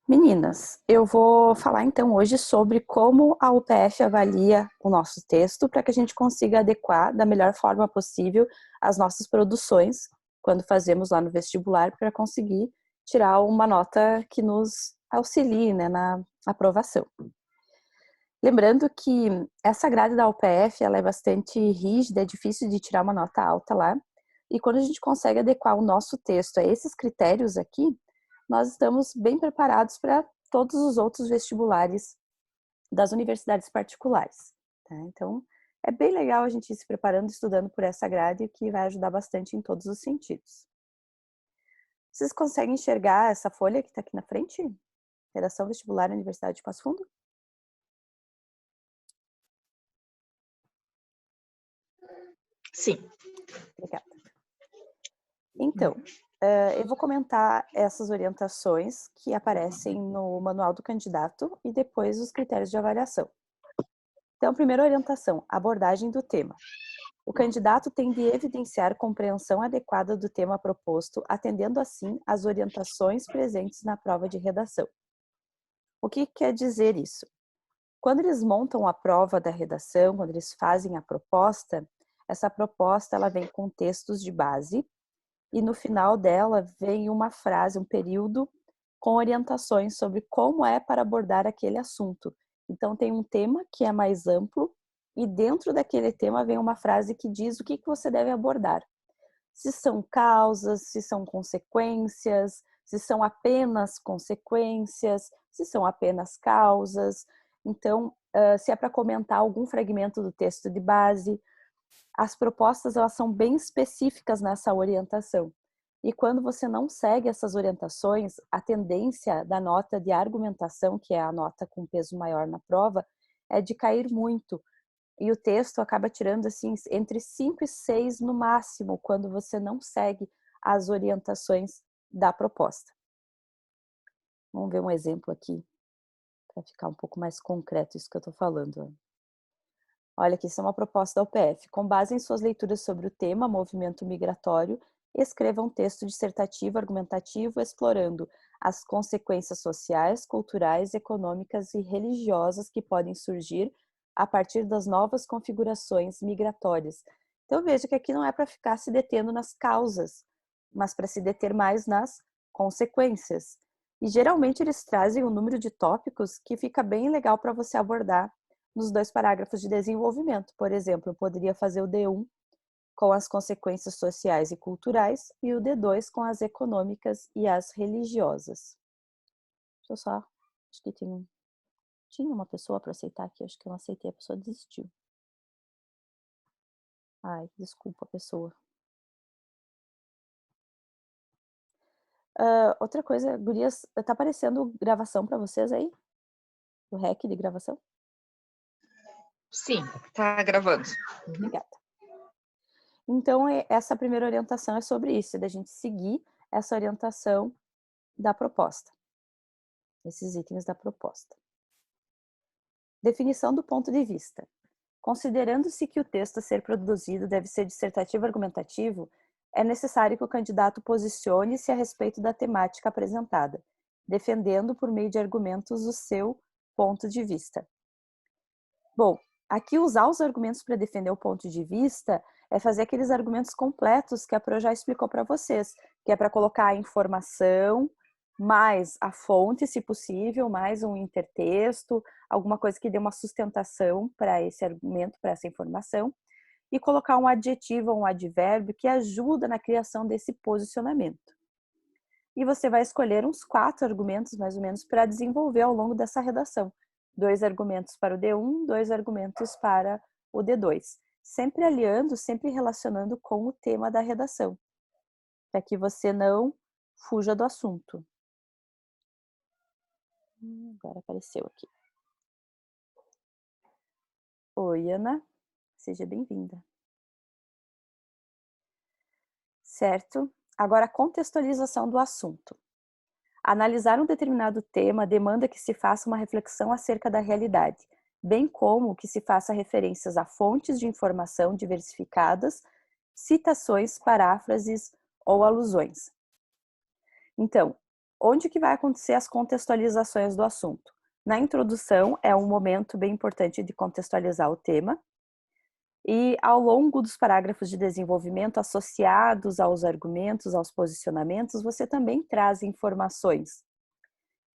Meninas, eu vou falar então hoje sobre como a UPF avalia o nosso texto para que a gente consiga adequar da melhor forma possível as nossas produções quando fazemos lá no vestibular para conseguir tirar uma nota que nos auxilie, né, na aprovação. Lembrando que essa grade da UPF ela é bastante rígida, é difícil de tirar uma nota alta lá, e quando a gente consegue adequar o nosso texto a esses critérios aqui, nós estamos bem preparados para todos os outros vestibulares das universidades particulares. Tá? Então, é bem legal a gente ir se preparando, estudando por essa grade, que vai ajudar bastante em todos os sentidos. Vocês conseguem enxergar essa folha que está aqui na frente? Redação vestibular Universidade de Passo Fundo? Sim. Obrigada. Então, eu vou comentar essas orientações que aparecem no manual do candidato e depois os critérios de avaliação. Então, primeira orientação, abordagem do tema. O candidato tem de evidenciar compreensão adequada do tema proposto, atendendo assim às orientações presentes na prova de redação. O que quer dizer isso? Quando eles montam a prova da redação, quando eles fazem a proposta, essa proposta ela vem com textos de base e no final dela vem uma frase, um período com orientações sobre como é para abordar aquele assunto. Então tem um tema que é mais amplo e dentro daquele tema vem uma frase que diz o que você deve abordar. Se são causas, se são consequências, se são apenas consequências, se são apenas causas. Então, se é para comentar algum fragmento do texto de base, as propostas elas são bem específicas nessa orientação. E quando você não segue essas orientações, a tendência da nota de argumentação, que é a nota com peso maior na prova, é de cair muito. E o texto acaba tirando assim entre 5 e 6 no máximo, quando você não segue as orientações da proposta. Vamos ver um exemplo aqui, para ficar um pouco mais concreto isso que eu estou falando. Olha aqui, isso é uma proposta da UPF. Com base em suas leituras sobre o tema movimento migratório, escreva um texto dissertativo argumentativo explorando as consequências sociais, culturais, econômicas e religiosas que podem surgir a partir das novas configurações migratórias. Então veja que aqui não é para ficar se detendo nas causas, mas para se deter mais nas consequências. E geralmente eles trazem um número de tópicos que fica bem legal para você abordar nos 2 parágrafos de desenvolvimento. Por exemplo, eu poderia fazer o D1 com as consequências sociais e culturais e o D2 com as econômicas e as religiosas. Deixa eu só, acho que tinha uma pessoa para aceitar aqui, acho que eu não aceitei, a pessoa desistiu. Ai, desculpa, pessoa. Outra coisa, gurias, tá aparecendo gravação para vocês aí? O REC de gravação? Sim, tá gravando. Obrigada. Então, essa primeira orientação é sobre isso, da gente seguir essa orientação da proposta. Esses itens da proposta. Definição do ponto de vista. Considerando-se que o texto a ser produzido deve ser dissertativo argumentativo, é necessário que o candidato posicione-se a respeito da temática apresentada, defendendo por meio de argumentos o seu ponto de vista. Bom, aqui usar os argumentos para defender o ponto de vista é fazer aqueles argumentos completos que a Pro já explicou para vocês, que é para colocar a informação, mais a fonte, se possível, mais um intertexto, alguma coisa que dê uma sustentação para esse argumento, para essa informação, e colocar um adjetivo ou um advérbio que ajuda na criação desse posicionamento. E você vai escolher uns 4 argumentos, mais ou menos, para desenvolver ao longo dessa redação. 2 argumentos para o D1, 2 argumentos para o D2. Sempre aliando, sempre relacionando com o tema da redação, para que você não fuja do assunto. Agora apareceu aqui. Oi, Ana. Seja bem-vinda. Certo? Agora, a contextualização do assunto. Analisar um determinado tema demanda que se faça uma reflexão acerca da realidade, bem como que se faça referências a fontes de informação diversificadas, citações, paráfrases ou alusões. Então, Onde que vai acontecer as contextualizações do assunto? Na introdução é um momento bem importante de contextualizar o tema, e ao longo dos parágrafos de desenvolvimento associados aos argumentos, aos posicionamentos, você também traz informações.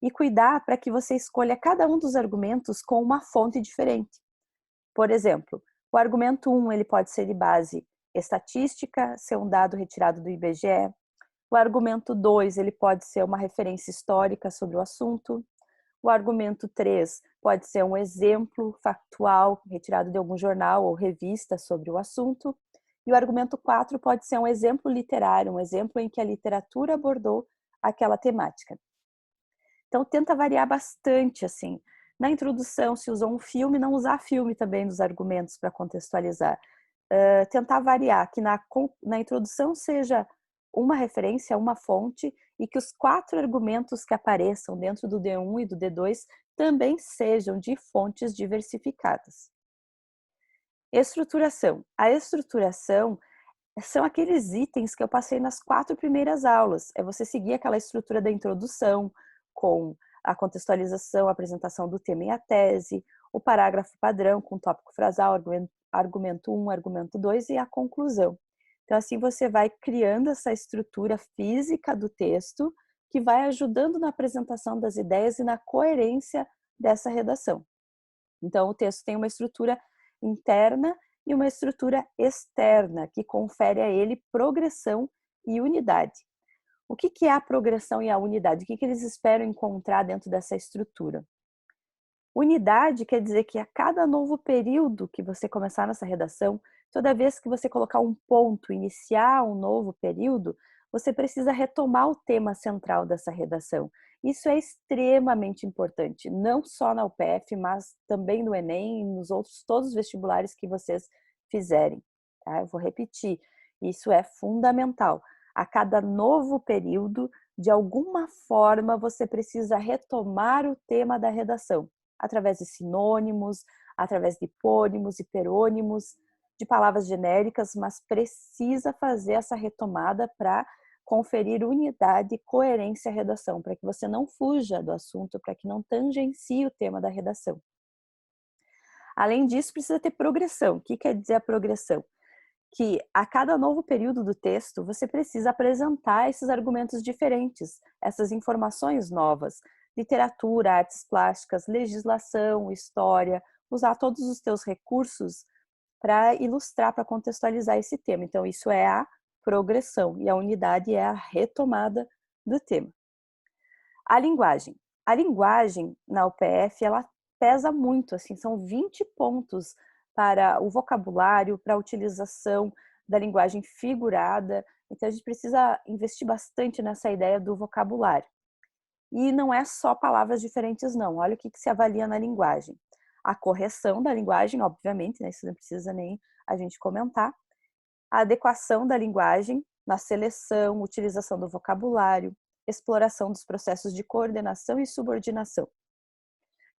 E cuidar para que você escolha cada um dos argumentos com uma fonte diferente. Por exemplo, o argumento 1 ele pode ser de base estatística, ser um dado retirado do IBGE. O argumento 2 ele pode ser uma referência histórica sobre o assunto. O argumento 3 pode ser um exemplo factual retirado de algum jornal ou revista sobre o assunto. E o argumento 4 pode ser um exemplo literário, um exemplo em que a literatura abordou aquela temática. Então, tenta variar bastante, assim. Na introdução, se usou um filme, não usar filme também nos argumentos para contextualizar. Tentar variar, que na introdução seja uma referência, uma fonte, e que os 4 argumentos que apareçam dentro do D1 e do D2 também sejam de fontes diversificadas. Estruturação. A estruturação são aqueles itens que eu passei nas 4 primeiras aulas. É você seguir aquela estrutura da introdução, com a contextualização, a apresentação do tema e a tese, o parágrafo padrão com tópico frasal, argumento 1, argumento 2 e a conclusão. Então, assim você vai criando essa estrutura física do texto que vai ajudando na apresentação das ideias e na coerência dessa redação. Então, o texto tem uma estrutura interna e uma estrutura externa que confere a ele progressão e unidade. O que é a progressão e a unidade? O que eles esperam encontrar dentro dessa estrutura? Unidade quer dizer que a cada novo período que você começar nessa redação, toda vez que você colocar um ponto, iniciar um novo período, você precisa retomar o tema central dessa redação. Isso é extremamente importante, não só na UPF, mas também no Enem e nos outros todos os vestibulares que vocês fizerem. Tá? Eu vou repetir, isso é fundamental. A cada novo período, de alguma forma, você precisa retomar o tema da redação, através de sinônimos, através de hipônimos, hiperônimos, de palavras genéricas, mas precisa fazer essa retomada para conferir unidade e coerência à redação, para que você não fuja do assunto, para que não tangencie o tema da redação. Além disso, precisa ter progressão. O que quer dizer a progressão? Que a cada novo período do texto, você precisa apresentar esses argumentos diferentes, essas informações novas, literatura, artes plásticas, legislação, história, usar todos os teus recursos para ilustrar, para contextualizar esse tema. Então, isso é a progressão e a unidade é a retomada do tema. A linguagem. A linguagem na UPF, ela pesa muito, assim, são 20 pontos para o vocabulário, para a utilização da linguagem figurada. Então, a gente precisa investir bastante nessa ideia do vocabulário. E não é só palavras diferentes, não. Olha o que se avalia na linguagem. A correção da linguagem, obviamente, né? Isso não precisa nem a gente comentar. A adequação da linguagem na seleção, utilização do vocabulário, exploração dos processos de coordenação e subordinação.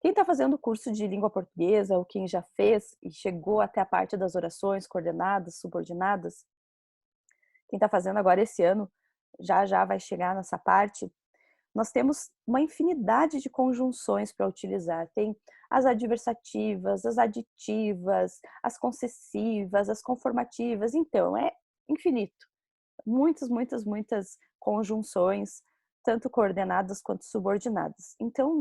Quem está fazendo o curso de língua portuguesa ou quem já fez e chegou até a parte das orações coordenadas, subordinadas, quem está fazendo agora esse ano já vai chegar nessa parte. Nós temos uma infinidade de conjunções para utilizar. Tem as adversativas, as aditivas, as concessivas, as conformativas. Então, é infinito. Muitas conjunções, tanto coordenadas quanto subordinadas. Então,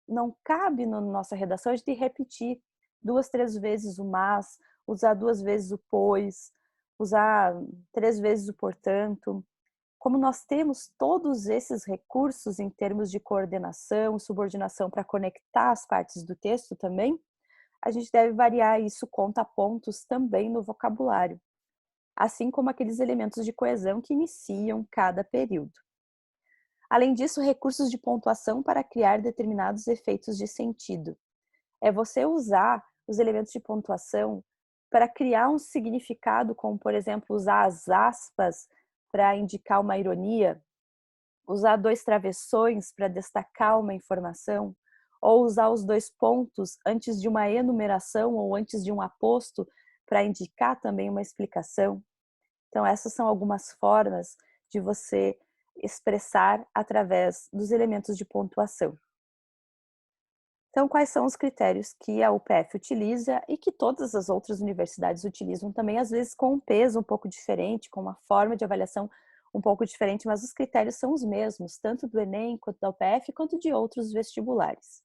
não cabe na nossa redação a gente repetir 2, 3 vezes o mas, usar 2 vezes o pois, usar 3 vezes o portanto. Como nós temos todos esses recursos em termos de coordenação e subordinação para conectar as partes do texto também, a gente deve variar isso conta pontos também no vocabulário, assim como aqueles elementos de coesão que iniciam cada período. Além disso, recursos de pontuação para criar determinados efeitos de sentido. É você usar os elementos de pontuação para criar um significado, como, por exemplo, usar as aspas para indicar uma ironia, usar 2 travessões para destacar uma informação, ou usar os 2 pontos antes de uma enumeração ou antes de um aposto para indicar também uma explicação. Então, essas são algumas formas de você expressar através dos elementos de pontuação. Então, quais são os critérios que a UPF utiliza e que todas as outras universidades utilizam também, às vezes com um peso um pouco diferente, com uma forma de avaliação um pouco diferente, mas os critérios são os mesmos, tanto do Enem, quanto da UPF, quanto de outros vestibulares.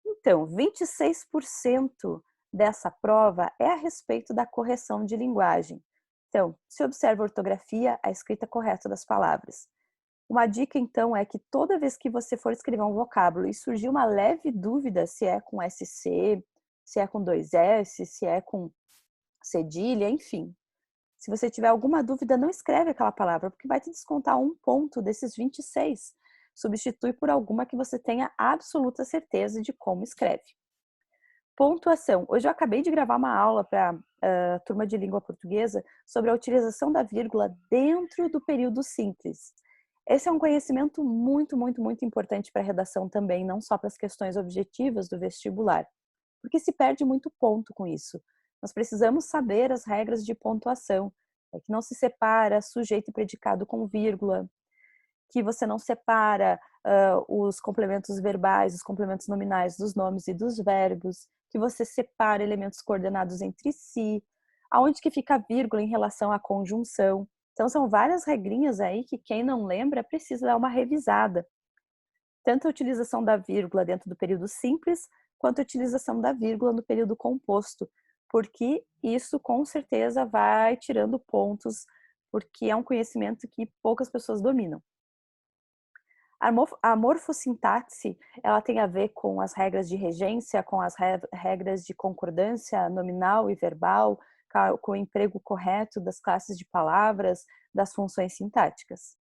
Então, 26% dessa prova é a respeito da correção de linguagem. Então, se observa a ortografia, a escrita correta das palavras. Uma dica, então, é que toda vez que você for escrever um vocábulo e surgir uma leve dúvida se é com SC, se é com 2S, se é com cedilha, enfim. Se você tiver alguma dúvida, não escreve aquela palavra, porque vai te descontar um ponto desses 26. Substitui por alguma que você tenha absoluta certeza de como escreve. Pontuação. Hoje eu acabei de gravar uma aula para a turma de língua portuguesa sobre a utilização da vírgula dentro do período simples. Esse é um conhecimento muito, muito, muito importante para a redação também, não só para as questões objetivas do vestibular, porque se perde muito ponto com isso. Nós precisamos saber as regras de pontuação, que não se separa sujeito e predicado com vírgula, que você não separa os complementos verbais, os complementos nominais dos nomes e dos verbos, que você separa elementos coordenados entre si, aonde que fica a vírgula em relação à conjunção. Então, são várias regrinhas aí que quem não lembra precisa dar uma revisada. Tanto a utilização da vírgula dentro do período simples, quanto a utilização da vírgula no período composto, porque isso com certeza vai tirando pontos, porque é um conhecimento que poucas pessoas dominam. A morfossintaxe, ela tem a ver com as regras de regência, com as regras de concordância nominal e verbal, com o emprego correto das classes de palavras, das funções sintáticas.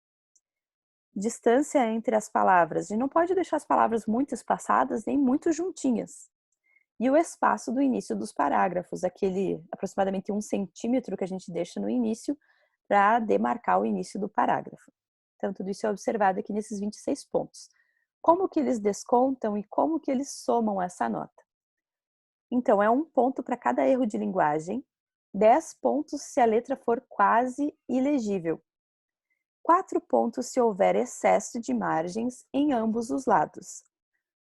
Distância entre as palavras. A gente não pode deixar as palavras muito espaçadas nem muito juntinhas. E o espaço do início dos parágrafos, aquele aproximadamente 1 centímetro que a gente deixa no início para demarcar o início do parágrafo. Então, tudo isso é observado aqui nesses 26 pontos. Como que eles descontam e como que eles somam essa nota? Então, é 1 ponto para cada erro de linguagem, 10 pontos se a letra for quase ilegível, 4 pontos se houver excesso de margens em ambos os lados,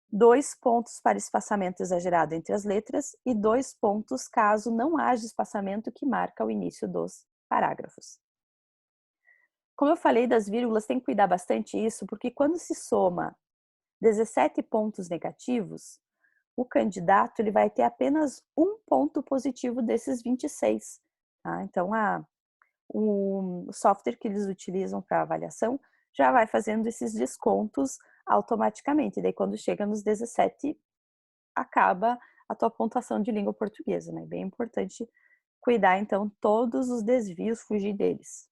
2 pontos para espaçamento exagerado entre as letras e 2 pontos caso não haja espaçamento que marca o início dos parágrafos. Como eu falei das vírgulas, tem que cuidar bastante isso, porque quando se soma 17 pontos negativos, o candidato ele vai ter apenas 1 ponto positivo desses 26. Tá? Então, o software que eles utilizam para avaliação já vai fazendo esses descontos automaticamente. Daí, quando chega nos 17, acaba a tua pontuação de língua portuguesa. Né? Bem importante cuidar, então, todos os desvios, fugir deles.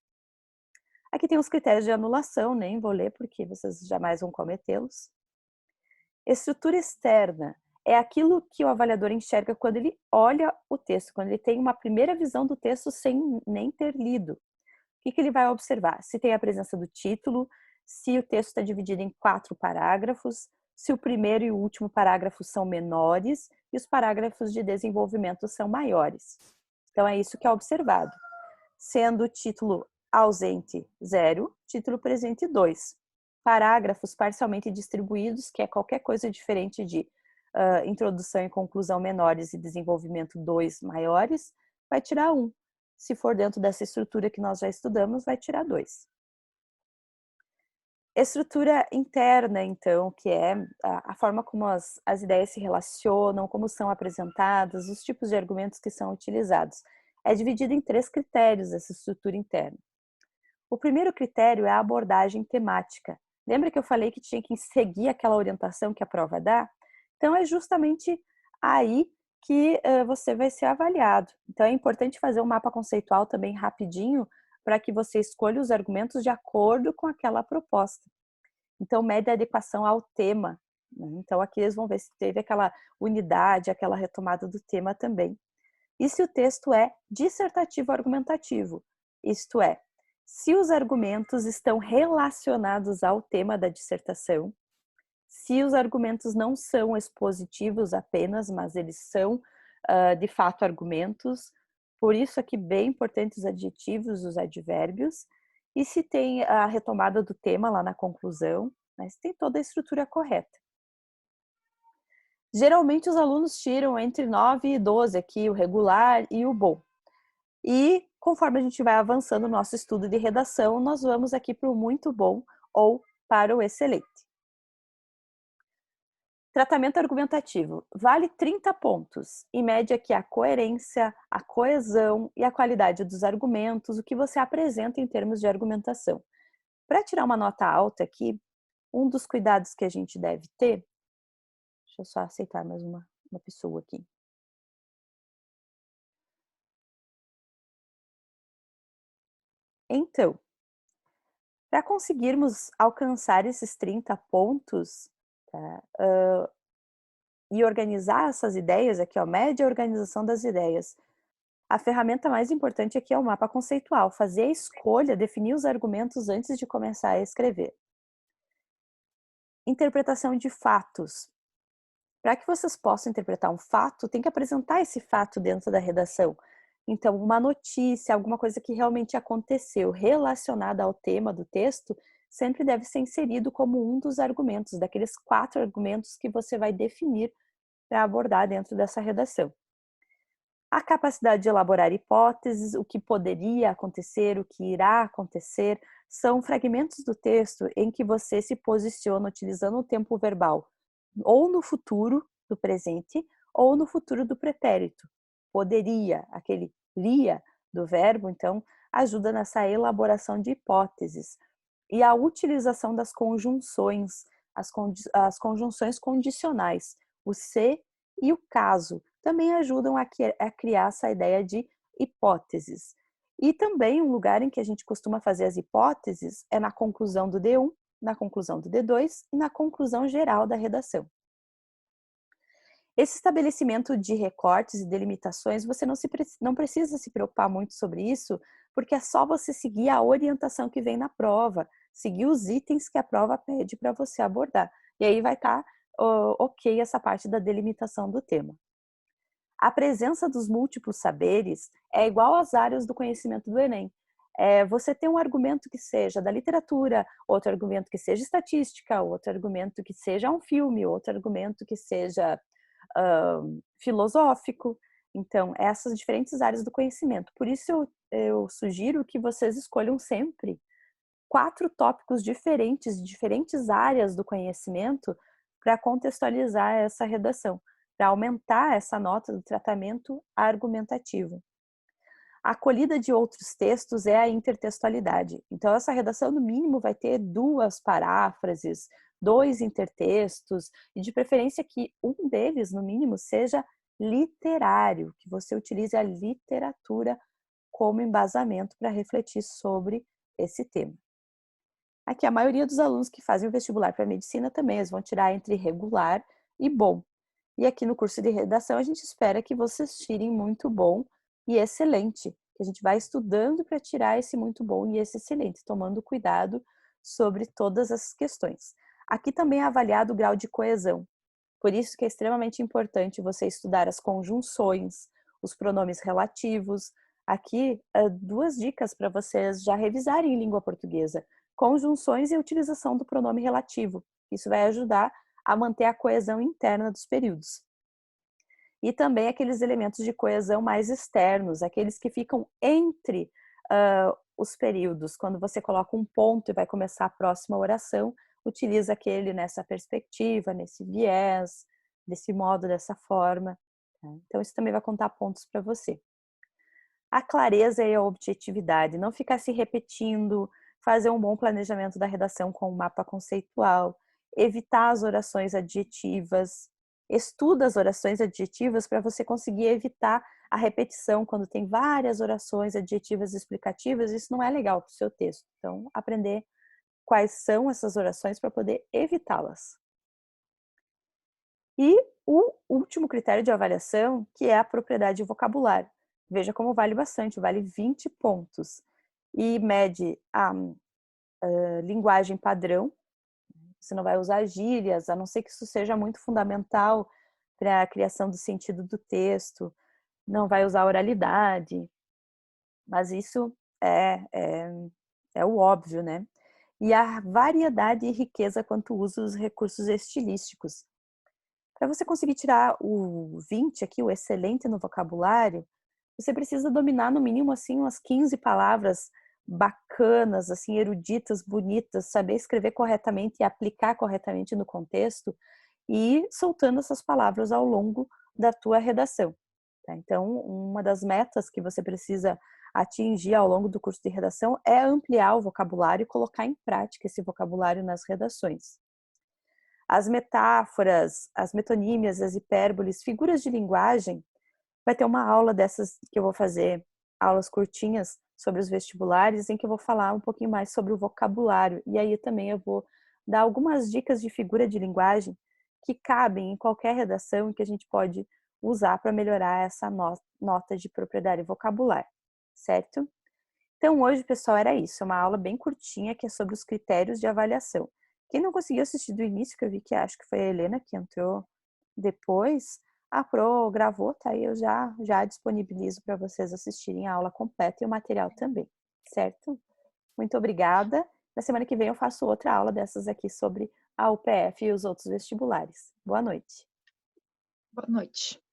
Aqui tem os critérios de anulação, nem vou ler porque vocês jamais vão cometê-los. Estrutura externa é aquilo que o avaliador enxerga quando ele olha o texto, quando ele tem uma primeira visão do texto sem nem ter lido. O que ele vai observar? Se tem a presença do título, se o texto está dividido em 4 parágrafos, se o primeiro e o último parágrafo são menores e os parágrafos de desenvolvimento são maiores. Então, é isso que é observado. Sendo o título ausente 0, título presente 2. Parágrafos parcialmente distribuídos, que é qualquer coisa diferente de introdução e conclusão menores e desenvolvimento 2 maiores, vai tirar 1. Se for dentro dessa estrutura que nós já estudamos, vai tirar 2. Estrutura interna, então, que é a forma como as ideias se relacionam, como são apresentadas, os tipos de argumentos que são utilizados. É dividida em 3 critérios essa estrutura interna. O primeiro critério é a abordagem temática. Lembra que eu falei que tinha que seguir aquela orientação que a prova dá? Então, é justamente aí que você vai ser avaliado. Então, é importante fazer um mapa conceitual também rapidinho para que você escolha os argumentos de acordo com aquela proposta. Então, mede a adequação ao tema. Né? Então, aqui eles vão ver se teve aquela unidade, aquela retomada do tema também. E se o texto é dissertativo argumentativo, isto é, se os argumentos estão relacionados ao tema da dissertação, se os argumentos não são expositivos apenas, mas eles são, de fato, argumentos. Por isso aqui bem importantes os adjetivos, os advérbios. e se tem a retomada do tema lá na conclusão, né, se tem toda a estrutura correta. Geralmente os alunos tiram entre 9 e 12 aqui, o regular e o bom. E conforme a gente vai avançando no nosso estudo de redação, nós vamos aqui para o muito bom ou para o excelente. Tratamento argumentativo. Vale 30 pontos. Em média aqui a coerência, a coesão e a qualidade dos argumentos, o que você apresenta em termos de argumentação. Para tirar uma nota alta aqui, um dos cuidados que a gente deve ter, deixa eu só aceitar mais uma pessoa aqui. Então, para conseguirmos alcançar esses 30 pontos, tá, e organizar essas ideias aqui, ó, média organização das ideias. A ferramenta mais importante aqui é o mapa conceitual, fazer a escolha, definir os argumentos antes de começar a escrever. Interpretação de fatos. Para que vocês possam interpretar um fato, tem que apresentar esse fato dentro da redação. Então, uma notícia, alguma coisa que realmente aconteceu relacionada ao tema do texto, sempre deve ser inserido como um dos argumentos, daqueles 4 argumentos que você vai definir para abordar dentro dessa redação. A capacidade de elaborar hipóteses, o que poderia acontecer, o que irá acontecer, são fragmentos do texto em que você se posiciona utilizando o tempo verbal ou no futuro do presente ou no futuro do pretérito. Poderia, aquele ria do verbo, então, ajuda nessa elaboração de hipóteses. E a utilização das conjunções, as conjunções condicionais, o se e o caso, também ajudam a criar essa ideia de hipóteses. E também um lugar em que a gente costuma fazer as hipóteses é na conclusão do D1, na conclusão do D2 e na conclusão geral da redação. Esse estabelecimento de recortes e delimitações, você não precisa se preocupar muito sobre isso, porque é só você seguir a orientação que vem na prova, seguir os itens que a prova pede para você abordar. E aí vai estar ok essa parte da delimitação do tema. A presença dos múltiplos saberes é igual às áreas do conhecimento do Enem. Você tem um argumento que seja da literatura, outro argumento que seja estatística, outro argumento que seja um filme, outro argumento que seja filosófico. Então, essas diferentes áreas do conhecimento. Por isso, eu sugiro que vocês escolham sempre 4 tópicos diferentes, de diferentes áreas do conhecimento, para contextualizar essa redação, para aumentar essa nota do tratamento argumentativo. A acolhida de outros textos é a intertextualidade. Então, essa redação, no mínimo, vai ter 2 paráfrases, 2 intertextos, e de preferência que um deles, no mínimo, seja literário, que você utilize a literatura como embasamento para refletir sobre esse tema. Aqui, a maioria dos alunos que fazem o vestibular para medicina também, eles vão tirar entre regular e bom. E aqui no curso de redação, a gente espera que vocês tirem muito bom e excelente, que a gente vai estudando para tirar esse muito bom e esse excelente, tomando cuidado sobre todas essas questões. Aqui também é avaliado o grau de coesão, por isso que é extremamente importante você estudar as conjunções, os pronomes relativos. Aqui, 2 dicas para vocês já revisarem em língua portuguesa: conjunções e a utilização do pronome relativo. Isso vai ajudar a manter a coesão interna dos períodos. E também aqueles elementos de coesão mais externos, aqueles que ficam entre os períodos. Quando você coloca um ponto e vai começar a próxima oração, utiliza aquele nessa perspectiva, nesse viés, desse modo, dessa forma. Tá? Então, isso também vai contar pontos para você. A clareza e a objetividade, não ficar se repetindo, fazer um bom planejamento da redação com um mapa conceitual, evitar as orações adjetivas, estuda as orações adjetivas para você conseguir evitar a repetição quando tem várias orações adjetivas explicativas, isso não é legal para o seu texto. Então, aprender quais são essas orações para poder evitá-las. E o último critério de avaliação, que é a propriedade vocabular. Veja como vale bastante, vale 20 pontos. E mede a linguagem padrão. Você não vai usar gírias, a não ser que isso seja muito fundamental para a criação do sentido do texto. Não vai usar oralidade. Mas isso é É o óbvio, né? E a variedade e riqueza quanto usa os recursos estilísticos. Para você conseguir tirar o 20 aqui, o excelente no vocabulário, você precisa dominar no mínimo assim umas 15 palavras bacanas, assim, eruditas, bonitas, saber escrever corretamente e aplicar corretamente no contexto e ir soltando essas palavras ao longo da tua redação. Tá? Então, uma das metas que você precisa atingir ao longo do curso de redação é ampliar o vocabulário e colocar em prática esse vocabulário nas redações. As metáforas, as metonímias, as hipérboles, figuras de linguagem, vai ter uma aula dessas que eu vou fazer, aulas curtinhas sobre os vestibulares, em que eu vou falar um pouquinho mais sobre o vocabulário. E aí também eu vou dar algumas dicas de figura de linguagem que cabem em qualquer redação e que a gente pode usar para melhorar essa nota de propriedade vocabular, certo? Então hoje, pessoal, era isso, é uma aula bem curtinha que é sobre os critérios de avaliação. Quem não conseguiu assistir do início, que eu vi que acho que foi a Helena que entrou depois, a Pro gravou, tá aí, eu já disponibilizo para vocês assistirem a aula completa e o material também, certo? Muito obrigada. Na semana que vem eu faço outra aula dessas aqui sobre a UPF e os outros vestibulares. Boa noite. Boa noite.